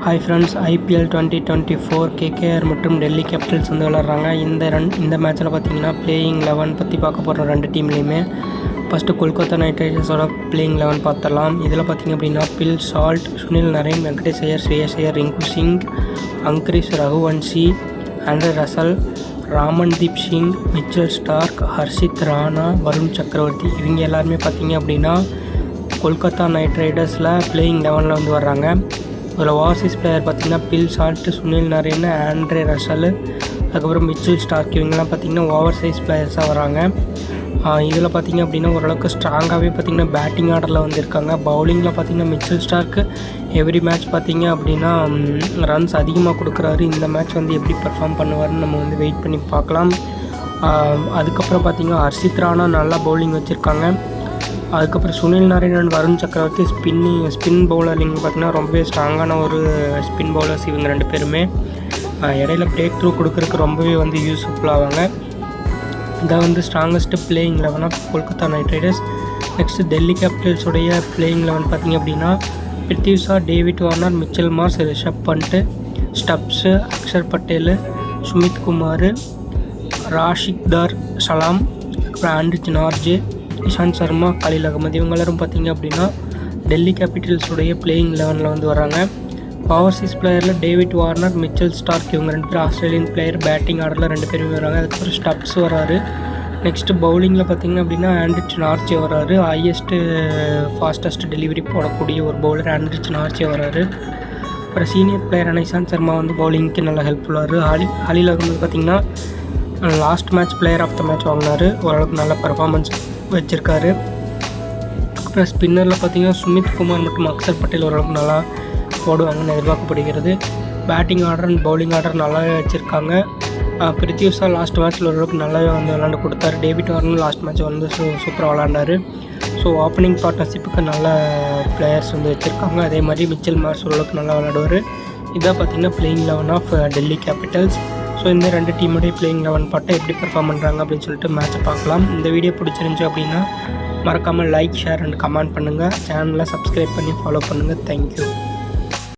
Hi friends, IPL 2024 KKR மற்றும் Delhi Capitals வந்து விளாட்றாங்க. இந்த மேட்ச்சில் பார்த்தீங்கன்னா பிளேயிங் 11 பற்றி பார்க்க போகிறோம். ரெண்டு டீம்லேயுமே ஃபஸ்ட்டு கொல்கத்தா நைட் ரைடர்ஸோட பிளேயிங் 11 பார்த்துடலாம். இதில் பார்த்திங்க அப்படின்னா Phil Salt, Sunil Narine, Venkatesh Iyer, Shreyas Iyer, Rinku Singh, Angkrish Raghuvanshi, Andre Russell, Ramandeep Singh, Mitchell Starc, Harshit Rana, Varun Chakravarthy இவங்க எல்லாருமே பார்த்திங்க அப்படின்னா கொல்கத்தா நைட் ரைடர்ஸில் பிளேயிங் 11 வந்து வர்றாங்க. இதில் ஓவர்சீஸ் பிளேயர் பார்த்திங்கன்னா bill salt, Sunil Naren, Andre Russell, அதுக்கப்புறம் மிச்சல் ஸ்டார்க் இவங்கெல்லாம் பார்த்திங்கன்னா ஓவர் சைஸ் பிளேயர்ஸாக வராங்க. இதில் பார்த்திங்க அப்படின்னா ஓரளவுக்கு ஸ்ட்ராங்காகவே பார்த்திங்கன்னா பேட்டிங் ஆர்டரில் வந்திருக்காங்க. பவுலிங்கில் பார்த்திங்கன்னா மிச்சல் ஸ்டார்க்கு எவ்ரி மேட்ச் பார்த்திங்க அப்படின்னா ரன்ஸ் அதிகமாக கொடுக்குறாரு. இந்த மேட்ச் வந்து எப்படி பெர்ஃபார்ம் பண்ணுவார்னு நம்ம வந்து வெயிட் பண்ணி பார்க்கலாம். அதுக்கப்புறம் பார்த்திங்கன்னா ஹர்ஷித் ராணா நல்லா பவுலிங் வச்சுருக்காங்க. அதுக்கப்புறம் சுனில் நரேன் அண்ட் வருண் சக்கரவர்த்தி ஸ்பின் பவுலரிங் பார்த்திங்கன்னா ரொம்பவே ஸ்ட்ராங்கான ஒரு ஸ்பின் பவுலர்ஸ் இவங்க ரெண்டு பேருமே. இடையில பிரேக் த்ரூ கொடுக்குறதுக்கு ரொம்பவே வந்து யூஸ்ஃபுல் ஆவாங்க. இதான் வந்து strongest playing 11 of Kolkata night riders. Next Delhi கேபிட்டல்ஸுடைய பிளேயிங் 11 பார்த்திங்க அப்படின்னா Prithvi Shaw, David Warner, Mitchell Marsh, Rishabh Pant, Stubbs, Axar Patel, Sumit Kumar, Rasikh Dar Salam, Anrich Nortje, Ishant Sharma, Khaleel Ahmed இவங்க எல்லாரும் பார்த்திங்க அப்படின்னா டெல்லி கேபிட்டல்ஸுடைய பிளேயிங் 11 வந்து வராங்க. ஓவர்சீஸ் பிளேயரில் டேவிட் வார்னர், மிச்சல் ஸ்டார்க் இவங்க ரெண்டு பேரும் ஆஸ்திரேலியன் பிளேயர் பேட்டிங் ஆர்டரில் ரெண்டு பேருமே வராங்க. அதுக்கப்புறம் ஸ்டப்ஸ் வராரு. நெக்ஸ்ட்டு பவுலிங்கில் பார்த்திங்க அப்படின்னா ஆண்ட்ரிச் நார்ஜே வராரு. ஃபாஸ்டஸ்ட் டெலிவரி போடக்கூடிய ஒரு பவுலர் ஆண்ட்ரிச் நார்ஜே வராரு. அப்புறம் சீனியர் பிளேயரான இஷாந்த் சர்மா வந்து பவுலிங்க்கு நல்லா ஹெல்ப்ஃபுல்லாக கலீல் அகமது பார்த்திங்கன்னா last match player of the match வாங்கினார். ஓரளவுக்கு நல்ல பர்ஃபார்மன்ஸ் வச்சுருக்காரு. அப்புறம் ஸ்பின்னரில் பார்த்திங்கன்னா சுமித் குமார் மற்றும் அக்ஷர் பட்டேல் ஓரளவுக்கு நல்லா போடுவாங்கன்னு எதிர்பார்க்கப்படுகிறது. Batting order and bowling order நல்லாவே வச்சுருக்காங்க. பிருத்வி ஷா லாஸ்ட் மேட்ச்சில் ஓரளவுக்கு நல்லாவே வந்து விளாண்டு கொடுத்தாரு. டேவிட் வார்னர் லாஸ்ட் மேட்ச் வந்து சூப்பராக விளாண்டார். ஸோ ஓப்பனிங் பார்ட்னர்ஷிப்புக்கு நல்ல பிளேயர்ஸ் வந்து வச்சுருக்காங்க. அதே மாதிரி மிச்சல் மார்ஷ் ஓரளவுக்கு நல்லா விளாடுவார். இதான் பார்த்திங்கன்னா playing 11 of Delhi Capitals. So இந்த ரெண்டு டீமுடைய பிளேயிங் 11 பாட்டை எப்படி பெர்ஃபார்ம் பண்ணுறாங்க அப்படின்னு சொல்லிட்டு மேட்ச்சை பார்க்கலாம். இந்த வீடியோ பிடிச்சிருந்துச்சு அப்படின்னா மறக்காமல் லைக், ஷேர் அண்ட் கமெண்ட் பண்ணுங்கள். சேனலை சப்ஸ்கிரைப் பண்ணி ஃபாலோ பண்ணுங்கள். தேங்க்யூ.